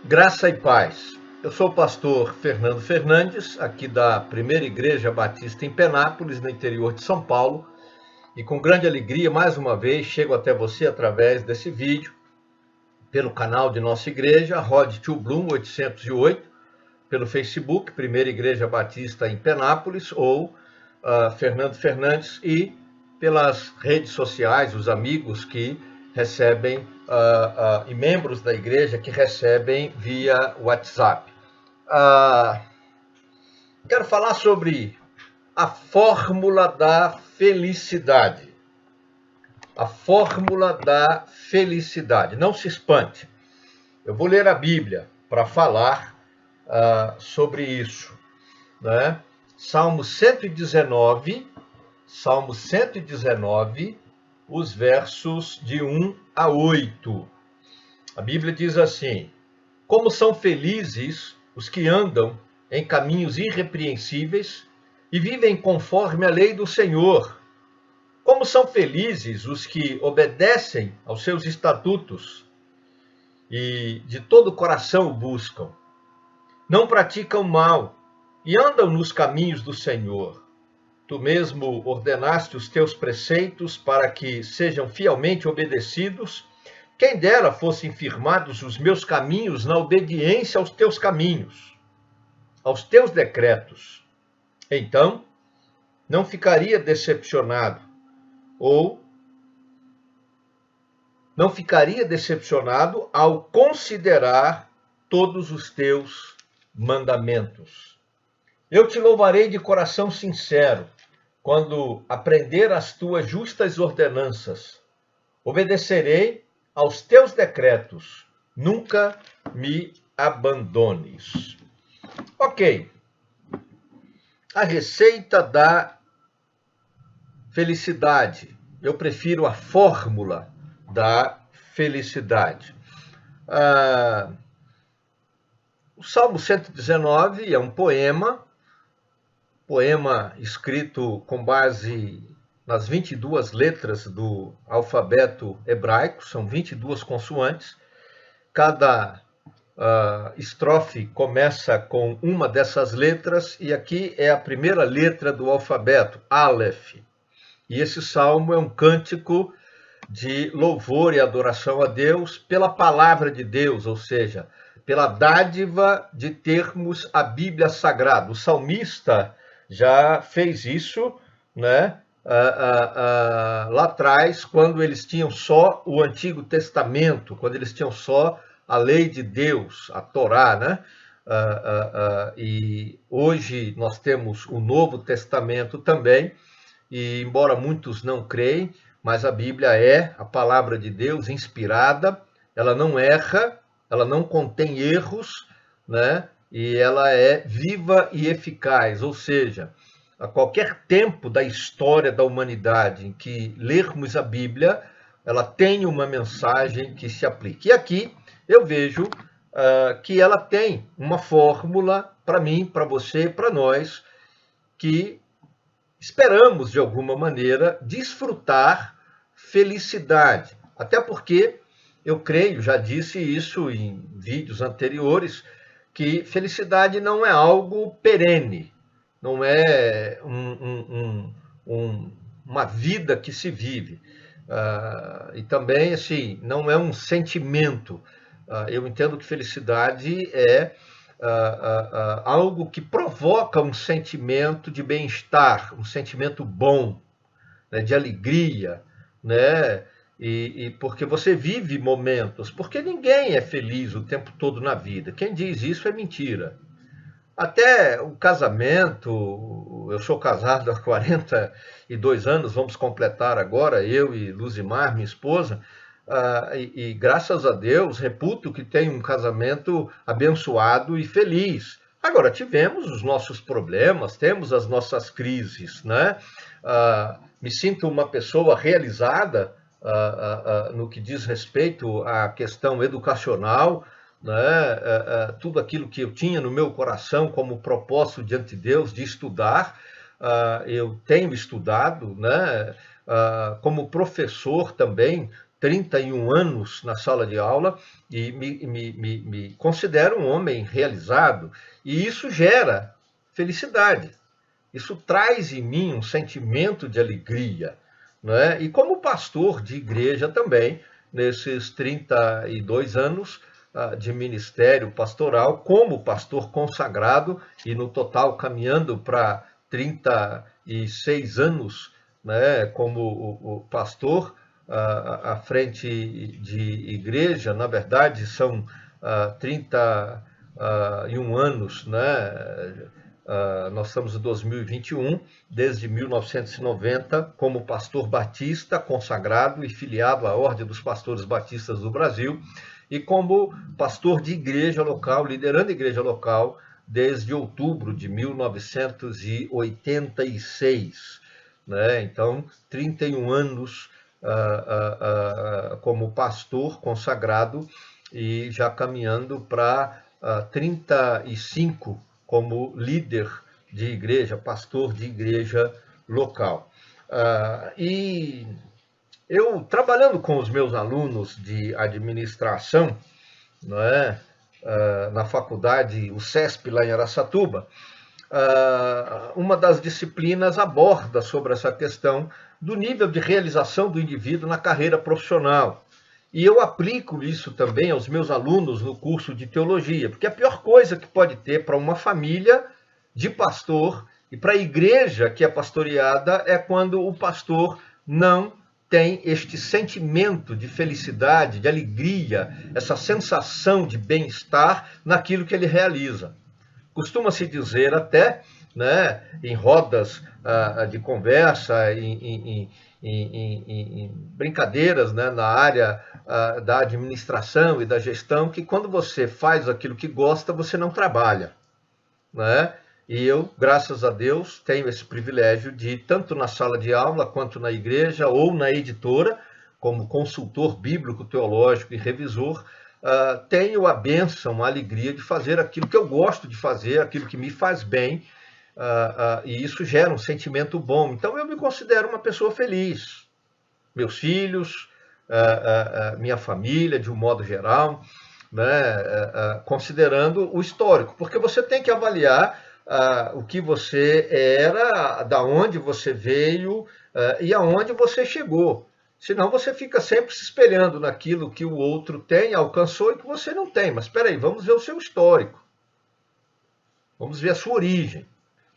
Graça e paz. Eu sou o pastor Fernando Fernandes, aqui da Primeira Igreja Batista em Penápolis, no interior de São Paulo, e com grande alegria, mais uma vez, chego até você através desse vídeo, pelo canal de nossa igreja, Road to Bloom 808, pelo Facebook, Primeira Igreja Batista em Penápolis, ou Fernando Fernandes, e pelas redes sociais, os amigos que recebem, e membros da igreja que recebem via WhatsApp. Quero falar sobre a fórmula da felicidade. A fórmula da felicidade. Não se espante. Eu vou ler a Bíblia para falar sobre isso, né? Salmo 119, os versos de 1 a 8. A Bíblia diz assim: como são felizes os que andam em caminhos irrepreensíveis e vivem conforme a lei do Senhor. Como são felizes os que obedecem aos seus estatutos e de todo o coração o buscam. Não praticam mal e andam nos caminhos do Senhor. Tu mesmo ordenaste os teus preceitos para que sejam fielmente obedecidos. Quem dera fossem firmados os meus caminhos na obediência aos teus caminhos, aos teus decretos. Então, não ficaria decepcionado, ou não ficaria decepcionado ao considerar todos os teus mandamentos. Eu te louvarei de coração sincero, quando aprender as tuas justas ordenanças. Obedecerei aos teus decretos, nunca me abandones. Ok, a receita da felicidade. Eu prefiro a fórmula da felicidade. O Salmo 119 é um poema escrito com base nas 22 letras do alfabeto hebraico, são 22 consoantes. Cada estrofe começa com uma dessas letras, e aqui é a primeira letra do alfabeto, Aleph. E esse salmo é um cântico de louvor e adoração a Deus pela palavra de Deus, ou seja, pela dádiva de termos a Bíblia Sagrada. O salmista já fez isso, né? Lá atrás, quando eles tinham só o Antigo Testamento, quando eles tinham só a lei de Deus, a Torá, né? E hoje nós temos o Novo Testamento também, e embora muitos não creem, mas a Bíblia é a palavra de Deus inspirada, ela não erra, ela não contém erros, né? E ela é viva e eficaz, ou seja, a qualquer tempo da história da humanidade em que lermos a Bíblia, ela tem uma mensagem que se aplica. E aqui eu vejo que ela tem uma fórmula para mim, para você, para nós, que esperamos, de alguma maneira, desfrutar felicidade. Até porque eu creio, já disse isso em vídeos anteriores, que felicidade não é algo perene, não é uma vida que se vive. E também, assim, não é um sentimento. Eu entendo que felicidade é algo que provoca um sentimento de bem-estar, um sentimento bom, né, de alegria, né? E porque você vive momentos, porque ninguém é feliz o tempo todo na vida. Quem diz isso é mentira. Até o casamento, eu sou casado há 42 anos, vamos completar agora, eu e Luzimar, minha esposa, e graças a Deus, reputo que tem um casamento abençoado e feliz. Agora, tivemos os nossos problemas, temos as nossas crises, né? Me sinto uma pessoa realizada no que diz respeito à questão educacional, né? Tudo aquilo que eu tinha no meu coração como propósito diante de Deus de estudar, eu tenho estudado, né? Como professor também, 31 anos na sala de aula e me considero um homem realizado. E isso gera felicidade. Isso traz em mim um sentimento de alegria, né? E como pastor de igreja também, nesses 32 anos de ministério pastoral, como pastor consagrado, e no total caminhando para 36 anos, né, como o pastor à frente de igreja. Na verdade, são 31 anos, né? Nós estamos em 2021, desde 1990, como pastor batista consagrado e filiado à Ordem dos Pastores Batistas do Brasil, e como pastor de igreja local, liderando a igreja local, desde outubro de 1986. Né? Então, 31 anos como pastor consagrado e já caminhando para 35 como líder de igreja, pastor de igreja local. E eu, trabalhando com os meus alunos de administração, não é, na faculdade, o CESP, lá em Araçatuba, uma das disciplinas aborda sobre essa questão do nível de realização do indivíduo na carreira profissional. E eu aplico isso também aos meus alunos no curso de teologia, porque a pior coisa que pode ter para uma família de pastor e para a igreja que é pastoreada é quando o pastor não tem este sentimento de felicidade, de alegria, essa sensação de bem-estar naquilo que ele realiza. Costuma-se dizer até, né, em rodas de conversa, em brincadeiras, né, na área da administração e da gestão, que quando você faz aquilo que gosta, você não trabalha. Né? E eu, graças a Deus, tenho esse privilégio de, tanto na sala de aula, quanto na igreja ou na editora, como consultor bíblico, teológico e revisor, tenho a bênção, a alegria de fazer aquilo que eu gosto de fazer, aquilo que me faz bem, e isso gera um sentimento bom. Então eu me considero uma pessoa feliz. Meus filhos, minha família, de um modo geral, né, considerando o histórico, porque você tem que avaliar o que você era, da onde você veio e aonde você chegou. Senão você fica sempre se espelhando naquilo que o outro tem, alcançou e que você não tem. Mas espera aí, vamos ver o seu histórico. Vamos ver a sua origem.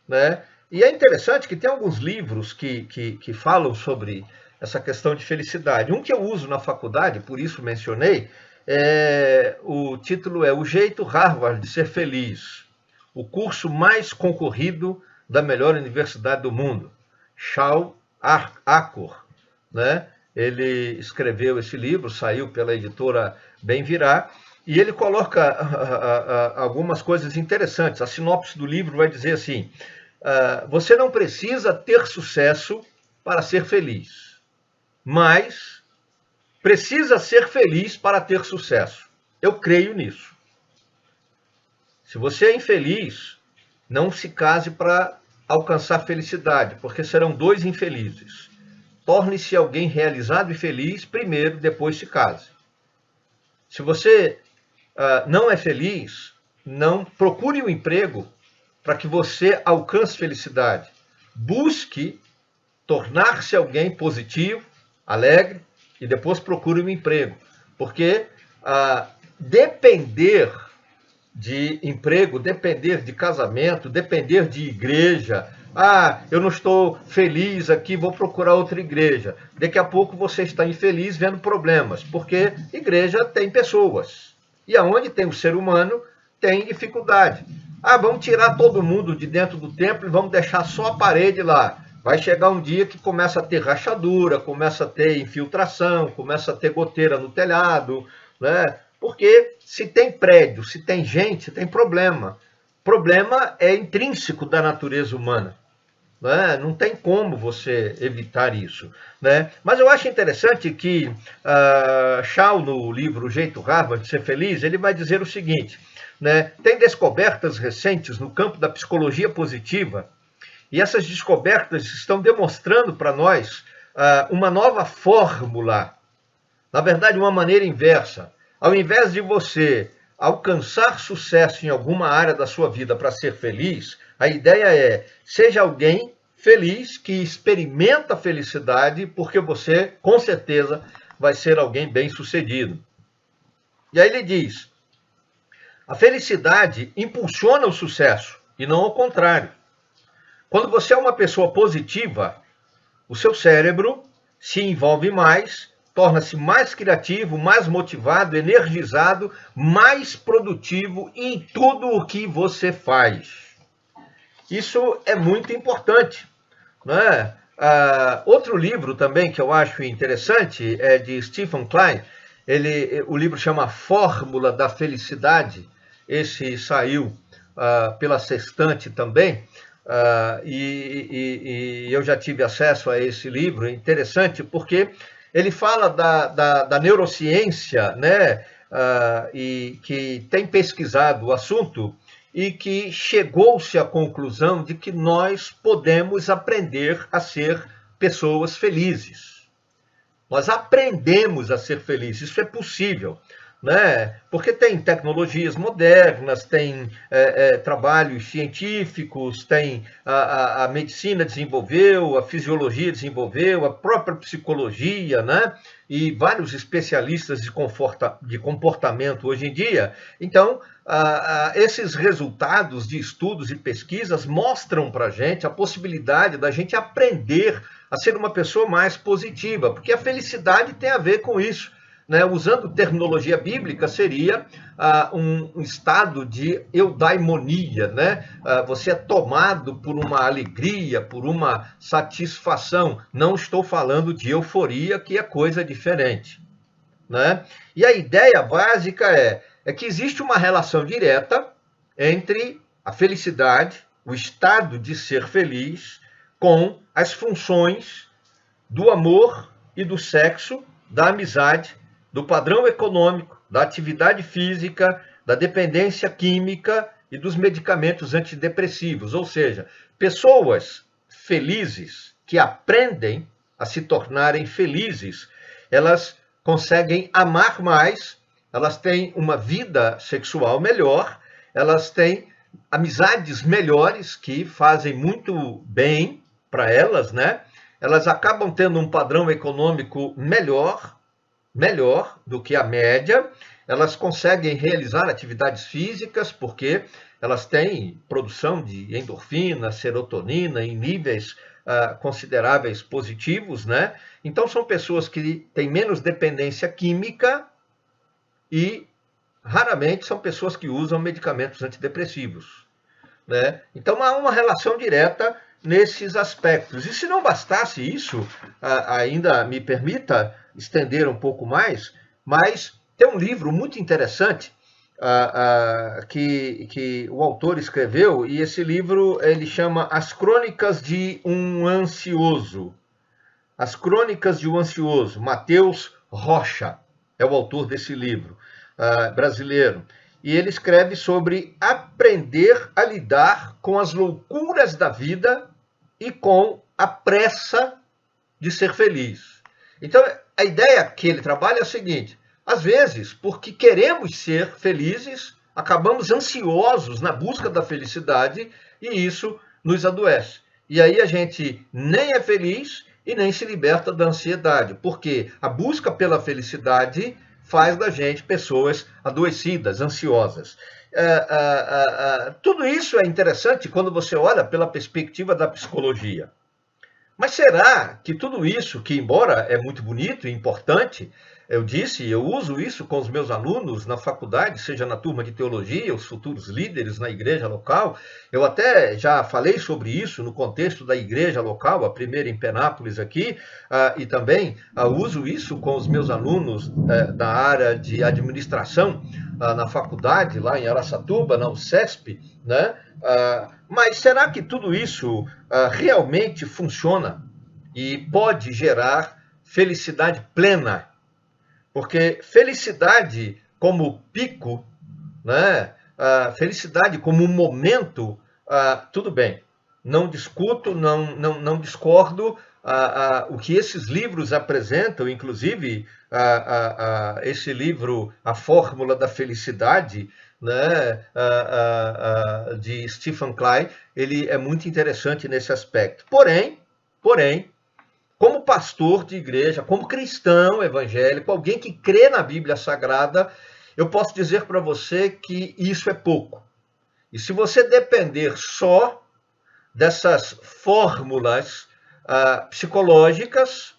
Né? E é interessante que tem alguns livros que falam sobre essa questão de felicidade. Um que eu uso na faculdade, por isso mencionei, o título é O Jeito Harvard de Ser Feliz, o curso mais concorrido da melhor universidade do mundo. Shal Achor, né? Ele escreveu esse livro, saiu pela editora Bem Virá, e ele coloca algumas coisas interessantes. A sinopse do livro vai dizer assim: você não precisa ter sucesso para ser feliz, mas precisa ser feliz para ter sucesso. Eu creio nisso. Se você é infeliz, não se case para alcançar felicidade, porque serão dois infelizes. Torne-se alguém realizado e feliz primeiro, depois se case. Se você não é feliz, não procure um emprego para que você alcance felicidade. Busque tornar-se alguém positivo, alegre, e depois procure um emprego. Porque depender de emprego, depender de casamento, depender de igreja, eu não estou feliz aqui, vou procurar outra igreja. Daqui a pouco você está infeliz vendo problemas, porque igreja tem pessoas. E aonde tem o ser humano, tem dificuldade. Vamos tirar todo mundo de dentro do templo e vamos deixar só a parede lá. Vai chegar um dia que começa a ter rachadura, começa a ter infiltração, começa a ter goteira no telhado, né? Porque se tem prédio, se tem gente, tem problema. Problema é intrínseco da natureza humana. Né? Não tem como você evitar isso. Né? Mas eu acho interessante que Shal, no livro O Jeito Harvard de Ser Feliz, ele vai dizer o seguinte, né? Tem descobertas recentes no campo da psicologia positiva, e essas descobertas estão demonstrando para nós uma nova fórmula Na verdade, uma maneira inversa. Ao invés de você alcançar sucesso em alguma área da sua vida para ser feliz, a ideia é: seja alguém feliz que experimenta a felicidade, porque você, com certeza, vai ser alguém bem-sucedido. E aí ele diz: a felicidade impulsiona o sucesso e não ao contrário. Quando você é uma pessoa positiva, o seu cérebro se envolve mais, torna-se mais criativo, mais motivado, energizado, mais produtivo em tudo o que você faz. Isso é muito importante, né? Outro livro também que eu acho interessante é de Stephen Klein. O livro chama Fórmula da Felicidade. Esse saiu pela Sextante também. E eu já tive acesso a esse livro. É interessante porque ele fala da neurociência, né? E que tem pesquisado o assunto e que chegou-se à conclusão de que nós podemos aprender a ser pessoas felizes. Nós aprendemos a ser felizes, isso é possível, né? Porque tem tecnologias modernas, tem trabalhos científicos, tem a medicina desenvolveu, a fisiologia desenvolveu, a própria psicologia, né? E vários especialistas de comportamento hoje em dia. Então, esses resultados de estudos e pesquisas mostram para a gente a possibilidade da gente aprender a ser uma pessoa mais positiva, porque a felicidade tem a ver com isso. Né? Usando terminologia bíblica, seria um estado de eudaimonia, né? Você é tomado por uma alegria, por uma satisfação. Não estou falando de euforia, que é coisa diferente. Né? E a ideia básica é que existe uma relação direta entre a felicidade, o estado de ser feliz, com as funções do amor e do sexo, da amizade, do padrão econômico, da atividade física, da dependência química e dos medicamentos antidepressivos. Ou seja, pessoas felizes que aprendem a se tornarem felizes, elas conseguem amar mais, elas têm uma vida sexual melhor, elas têm amizades melhores que fazem muito bem para elas, né? Elas acabam tendo um padrão econômico melhor do que a média, elas conseguem realizar atividades físicas porque elas têm produção de endorfina, serotonina em níveis consideráveis positivos, né? Então são pessoas que têm menos dependência química e raramente são pessoas que usam medicamentos antidepressivos, né? Então há uma relação direta nesses aspectos. E se não bastasse isso, ainda me permita estender um pouco mais, mas tem um livro muito interessante que o autor escreveu, e esse livro ele chama As Crônicas de um Ansioso. As Crônicas de um Ansioso, Mateus Rocha é o autor desse livro, brasileiro. E ele escreve sobre aprender a lidar com as loucuras da vida e com a pressa de ser feliz. Então, a ideia que ele trabalha é a seguinte: às vezes, porque queremos ser felizes, acabamos ansiosos na busca da felicidade e isso nos adoece. E aí a gente nem é feliz e nem se liberta da ansiedade, porque a busca pela felicidade faz da gente pessoas adoecidas, ansiosas. Tudo isso é interessante quando você olha pela perspectiva da psicologia. Mas será que tudo isso, que embora é muito bonito e importante, eu uso isso com os meus alunos na faculdade, seja na turma de teologia, os futuros líderes na igreja local. Eu até já falei sobre isso no contexto da igreja local, a primeira em Penápolis aqui, e também uso isso com os meus alunos da área de administração na faculdade, lá em Araçatuba, na UCESP, né? Mas será que tudo isso realmente funciona e pode gerar felicidade plena? Porque felicidade como pico, né? Felicidade como um momento, tudo bem. Não discuto, não discordo, o que esses livros apresentam, inclusive esse livro, A Fórmula da Felicidade, né, de Stephen Klein, ele é muito interessante nesse aspecto. Porém, como pastor de igreja, como cristão evangélico, alguém que crê na Bíblia Sagrada, eu posso dizer para você que isso é pouco. E se você depender só dessas fórmulas psicológicas,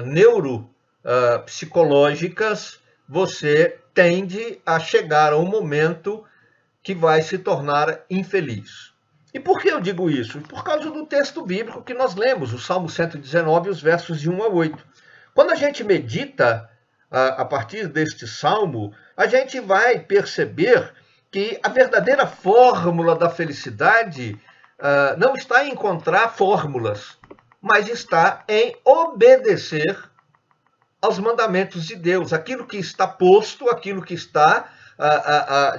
neuropsicológicas, você tende a chegar a um momento que vai se tornar infeliz. E por que eu digo isso? Por causa do texto bíblico que nós lemos, o Salmo 119, os versos de 1 a 8. Quando a gente medita a partir deste salmo, a gente vai perceber que a verdadeira fórmula da felicidade não está em encontrar fórmulas, mas está em obedecer aos mandamentos de Deus, aquilo que está posto, aquilo que está,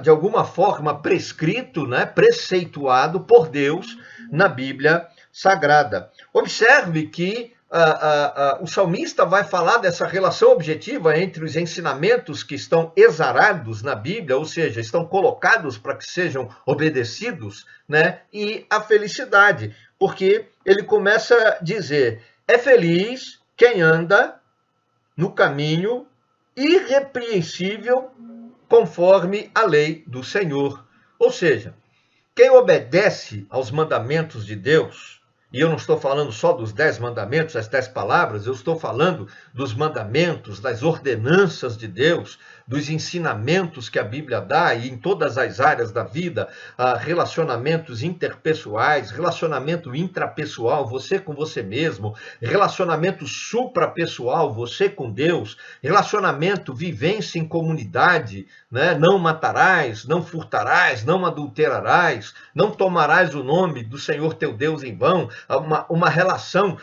de alguma forma, prescrito, né, preceituado por Deus na Bíblia Sagrada. Observe que o salmista vai falar dessa relação objetiva entre os ensinamentos que estão exarados na Bíblia, ou seja, estão colocados para que sejam obedecidos, né, e a felicidade, porque ele começa a dizer: é feliz quem anda no caminho irrepreensível conforme a lei do Senhor. Ou seja, quem obedece aos mandamentos de Deus, e eu não estou falando só dos 10 mandamentos, as 10 palavras, eu estou falando dos mandamentos, das ordenanças de Deus, dos ensinamentos que a Bíblia dá, e em todas as áreas da vida, relacionamentos interpessoais, relacionamento intrapessoal, você com você mesmo, relacionamento suprapessoal, você com Deus, relacionamento, vivência em comunidade, né? Não matarás, não furtarás, não adulterarás, não tomarás o nome do Senhor teu Deus em vão, uma relação,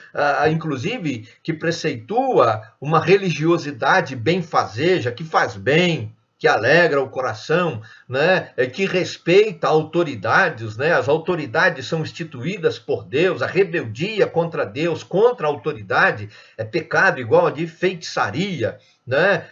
inclusive, que preceitua uma religiosidade benfazeja, que faz bem, que alegra o coração, né? Que respeita autoridades, né? As autoridades são instituídas por Deus, a rebeldia contra Deus, contra a autoridade, é pecado igual a de feitiçaria, né?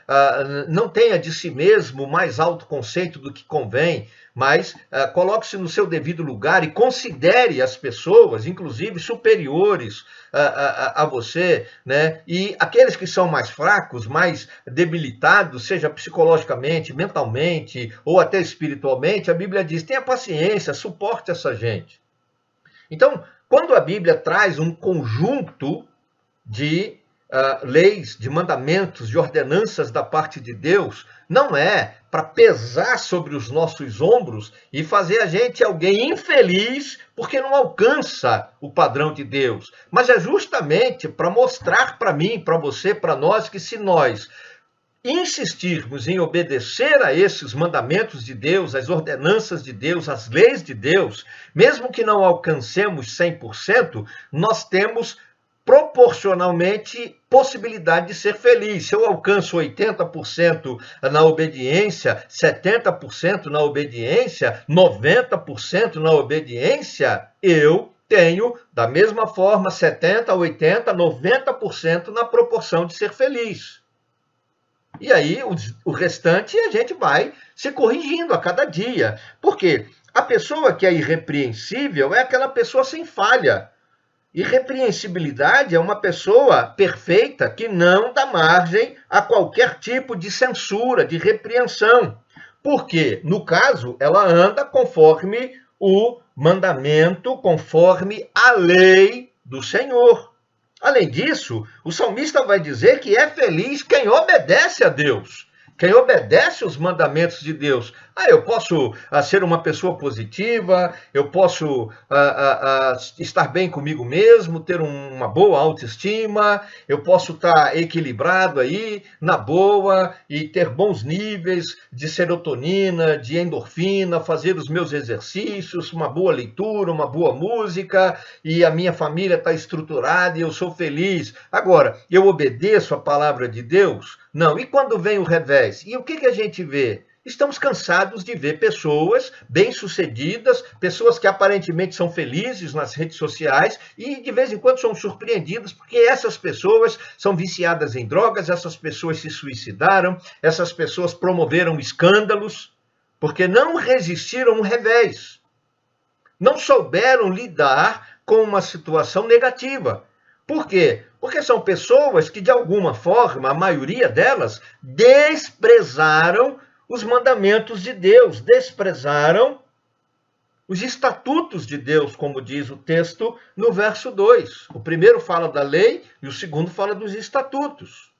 Não tenha de si mesmo mais alto conceito do que convém, mas coloque-se no seu devido lugar e considere as pessoas, inclusive superiores a você, né? E aqueles que são mais fracos, mais debilitados, seja psicologicamente, mentalmente ou até espiritualmente, a Bíblia diz: tenha paciência, suporte essa gente. Então, quando a Bíblia traz um conjunto de leis, de mandamentos, de ordenanças da parte de Deus, não é para pesar sobre os nossos ombros e fazer a gente alguém infeliz porque não alcança o padrão de Deus, mas é justamente para mostrar para mim, para você, para nós, que se nós insistirmos em obedecer a esses mandamentos de Deus, as ordenanças de Deus, as leis de Deus, mesmo que não alcancemos 100%, nós temos proporcionalmente possibilidade de ser feliz. Se eu alcanço 80% na obediência, 70% na obediência, 90% na obediência, eu tenho, da mesma forma, 70%, 80%, 90% na proporção de ser feliz. E aí, o restante, a gente vai se corrigindo a cada dia. Porque a pessoa que é irrepreensível é aquela pessoa sem falha. Irrepreensibilidade é uma pessoa perfeita que não dá margem a qualquer tipo de censura, de repreensão. Porque, no caso, ela anda conforme o mandamento, conforme a lei do Senhor. Além disso, o salmista vai dizer que é feliz quem obedece a Deus, quem obedece os mandamentos de Deus. Eu posso ser uma pessoa positiva, eu posso estar bem comigo mesmo, ter uma boa autoestima, eu posso estar equilibrado aí, na boa, e ter bons níveis de serotonina, de endorfina, fazer os meus exercícios, uma boa leitura, uma boa música, e a minha família está estruturada e eu sou feliz. Agora, eu obedeço a palavra de Deus? Não. E quando vem o revés? E o que a gente vê? Estamos cansados de ver pessoas bem-sucedidas, pessoas que aparentemente são felizes nas redes sociais e de vez em quando somos surpreendidos porque essas pessoas são viciadas em drogas, essas pessoas se suicidaram, essas pessoas promoveram escândalos porque não resistiram ao revés. Não souberam lidar com uma situação negativa. Por quê? Porque são pessoas que, de alguma forma, a maioria delas, desprezaram os mandamentos de Deus, desprezaram os estatutos de Deus, como diz o texto no verso 2. O primeiro fala da lei e o segundo fala dos estatutos,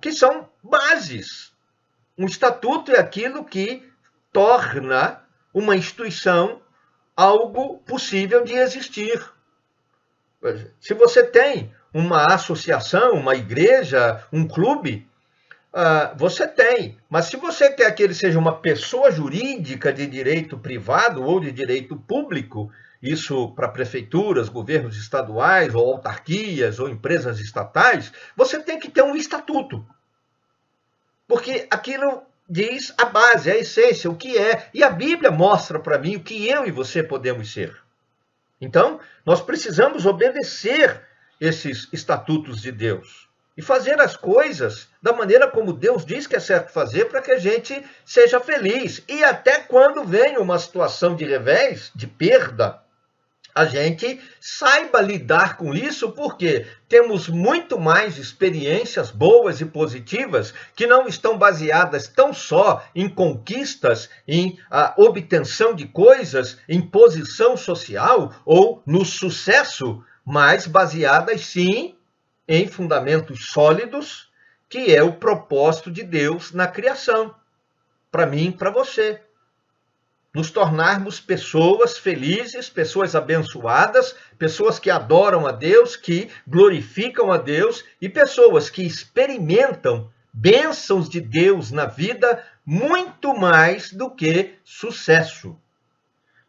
que são bases. Um estatuto é aquilo que torna uma instituição algo possível de existir. Se você tem uma associação, uma igreja, um clube, você tem. Mas se você quer que ele seja uma pessoa jurídica de direito privado ou de direito público, isso para prefeituras, governos estaduais, ou autarquias, ou empresas estatais, você tem que ter um estatuto. Porque aquilo diz a base, a essência, o que é. E a Bíblia mostra para mim o que eu e você podemos ser. Então, nós precisamos obedecer esses estatutos de Deus e fazer as coisas da maneira como Deus diz que é certo fazer para que a gente seja feliz. E até quando vem uma situação de revés, de perda, a gente saiba lidar com isso, porque temos muito mais experiências boas e positivas que não estão baseadas tão só em conquistas, em obtenção de coisas, em posição social ou no sucesso, mas baseadas sim em fundamentos sólidos, que é o propósito de Deus na criação, para mim e para você. Nos tornarmos pessoas felizes, pessoas abençoadas, pessoas que adoram a Deus, que glorificam a Deus e pessoas que experimentam bênçãos de Deus na vida muito mais do que sucesso.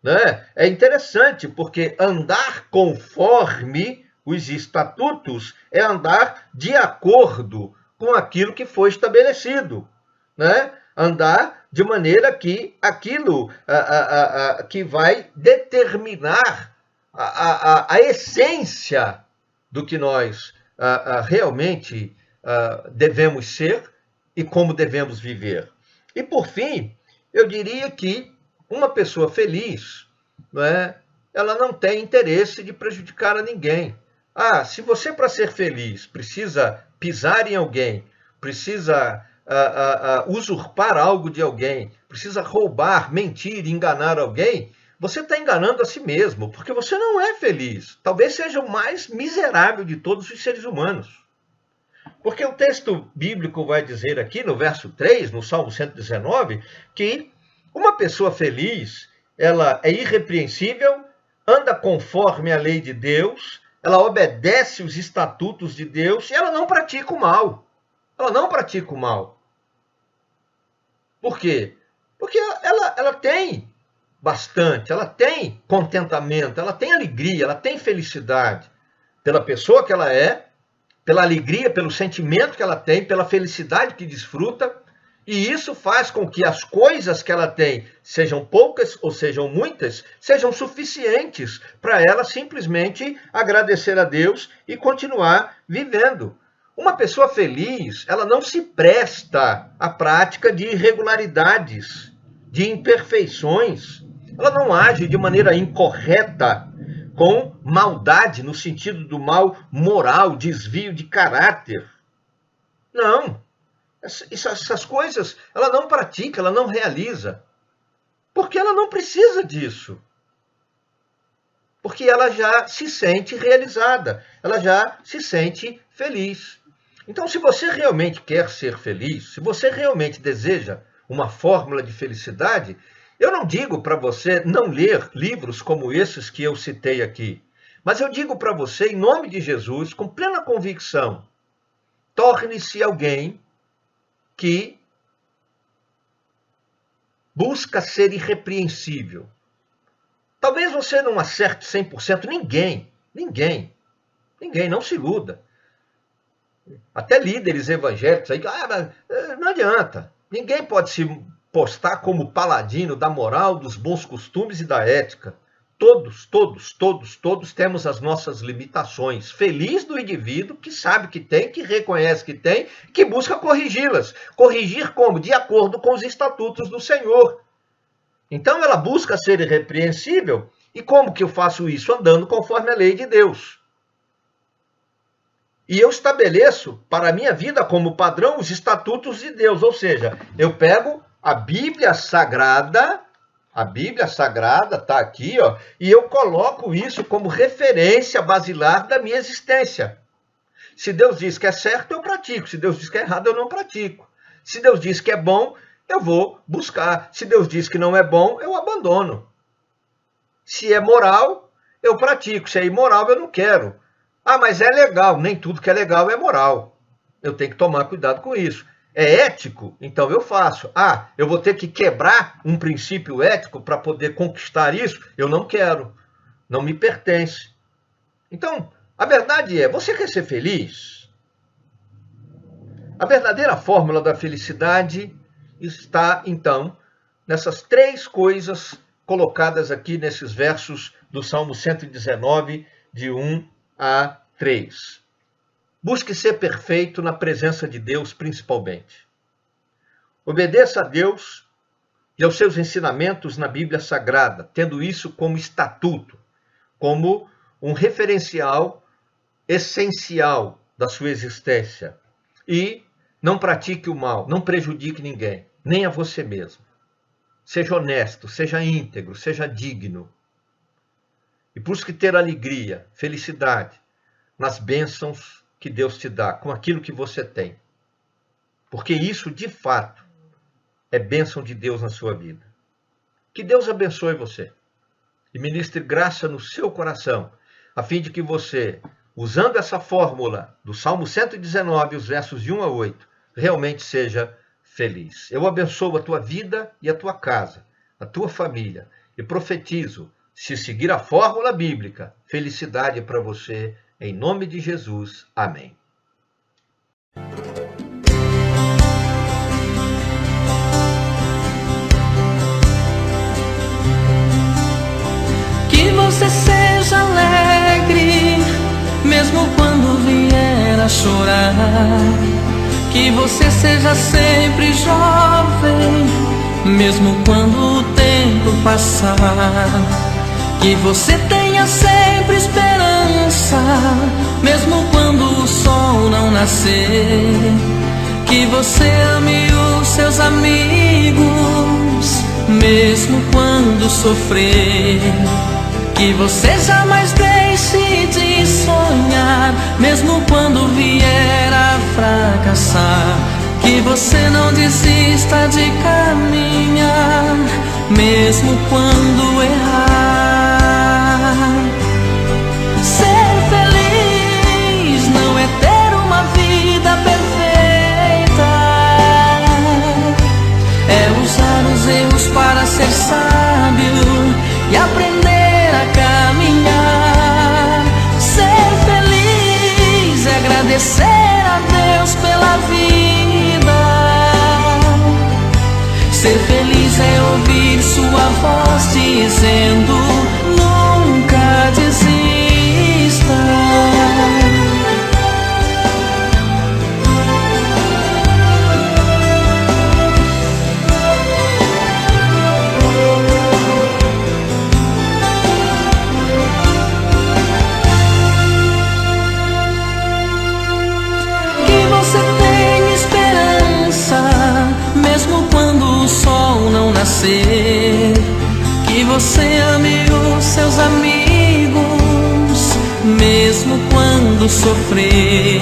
Né? É interessante porque andar conforme os estatutos é andar de acordo com aquilo que foi estabelecido, né? Andar de maneira que aquilo que vai determinar a essência do que nós realmente devemos ser e como devemos viver. E, por fim, eu diria que uma pessoa feliz, né, ela não tem interesse de prejudicar a ninguém. Se você, para ser feliz, precisa pisar em alguém, precisa usurpar algo de alguém, precisa roubar, mentir, enganar alguém, você está enganando a si mesmo, porque você não é feliz. Talvez seja o mais miserável de todos os seres humanos. Porque o texto bíblico vai dizer aqui, no verso 3, no Salmo 119, que uma pessoa feliz, ela é irrepreensível, anda conforme a lei de Deus, ela obedece os estatutos de Deus e ela não pratica o mal. Ela não pratica o mal. Por quê? Porque ela tem bastante, ela tem contentamento, ela tem alegria, ela tem felicidade pela pessoa que ela é, pela alegria, pelo sentimento que ela tem, pela felicidade que desfruta, e isso faz com que as coisas que ela tem, sejam poucas ou sejam muitas, sejam suficientes para ela simplesmente agradecer a Deus e continuar vivendo. Uma pessoa feliz, ela não se presta à prática de irregularidades, de imperfeições. Ela não age de maneira incorreta, com maldade, no sentido do mal moral, desvio de caráter. Não. Essas coisas ela não pratica, ela não realiza. Porque ela não precisa disso. Porque ela já se sente realizada, ela já se sente feliz. Então, se você realmente quer ser feliz, se você realmente deseja uma fórmula de felicidade, eu não digo para você não ler livros como esses que eu citei aqui, mas eu digo para você, em nome de Jesus, com plena convicção, torne-se alguém que busca ser irrepreensível. Talvez você não acerte 100%, ninguém, não se iluda. Até líderes evangélicos aí, não adianta. Ninguém pode se postar como paladino da moral, dos bons costumes e da ética. Todos temos as nossas limitações. Feliz do indivíduo que sabe que tem, que reconhece que tem, que busca corrigi-las. Corrigir como? De acordo com os estatutos do Senhor. Então ela busca ser irrepreensível. E como que eu faço isso? Andando conforme a lei de Deus. E eu estabeleço para a minha vida como padrão os estatutos de Deus. Ou seja, eu pego a Bíblia Sagrada está aqui, ó, e eu coloco isso como referência basilar da minha existência. Se Deus diz que é certo, eu pratico. Se Deus diz que é errado, eu não pratico. Se Deus diz que é bom, eu vou buscar. Se Deus diz que não é bom, eu abandono. Se é moral, eu pratico. Se é imoral, eu não quero. Ah, mas é legal. Nem tudo que é legal é moral. Eu tenho que tomar cuidado com isso. É ético? Então eu faço. Ah, eu vou ter que quebrar um princípio ético para poder conquistar isso? Eu não quero. Não me pertence. Então, a verdade é, você quer ser feliz? A verdadeira fórmula da felicidade está, então, nessas três coisas colocadas aqui nesses versos do Salmo 119, de 1 a 3. Busque ser perfeito na presença de Deus, principalmente. Obedeça a Deus e aos seus ensinamentos na Bíblia Sagrada, tendo isso como estatuto, como um referencial essencial da sua existência. E não pratique o mal, não prejudique ninguém, nem a você mesmo. Seja honesto, seja íntegro, seja digno. E busque ter alegria, felicidade nas bênçãos que Deus te dá, com aquilo que você tem. Porque isso, de fato, é bênção de Deus na sua vida. Que Deus abençoe você e ministre graça no seu coração, a fim de que você, usando essa fórmula do Salmo 119, os versos de 1 a 8, realmente seja feliz. Eu abençoo a tua vida e a tua casa, a tua família, e profetizo, se seguir a fórmula bíblica, felicidade para você. Em nome de Jesus, amém. Que você seja alegre, mesmo quando vier a chorar. Que você seja sempre jovem, mesmo quando o tempo passar. Que você tenha sempre esperança, mesmo quando o sol não nascer. Que você ame os seus amigos, mesmo quando sofrer. Que você jamais deixe de sonhar, mesmo quando vier a fracassar. Que você não desista de caminhar, mesmo quando errar. Ser feliz não é ter uma vida perfeita, é usar os erros para ser sábio e aprender a caminhar. Ser feliz é agradecer a Deus pela vida. Ser feliz é ouvir sua voz dizendo: nunca desista. Que você tenha esperança, mesmo quando o sol não nascer. Que você ame os seus amigos, mesmo quando sofrer.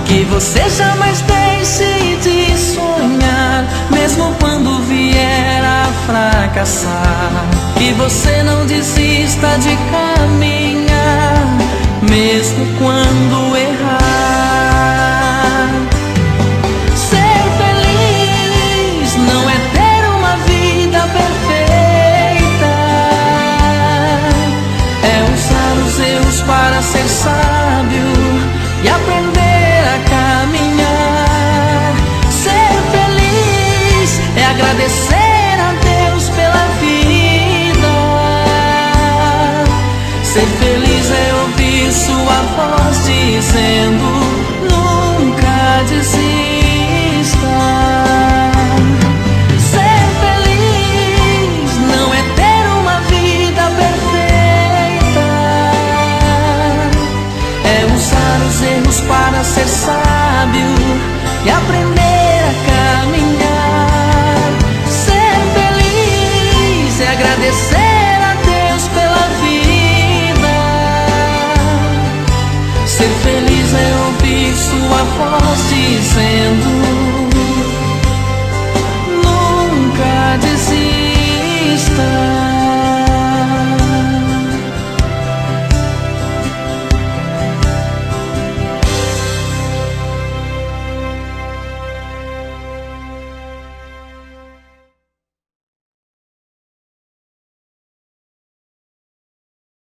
Que você jamais deixe de sonhar, mesmo quando vier a fracassar. Que você não desista de caminhar, mesmo quando errar. Ser feliz não é ter uma vida perfeita, é usar os erros para ser sábio e aprender a caminhar. Ser feliz e aprender a caminhar. Ser feliz é agradecer a Deus pela vida. Ser feliz é ouvir sua voz dizendo: nunca desista.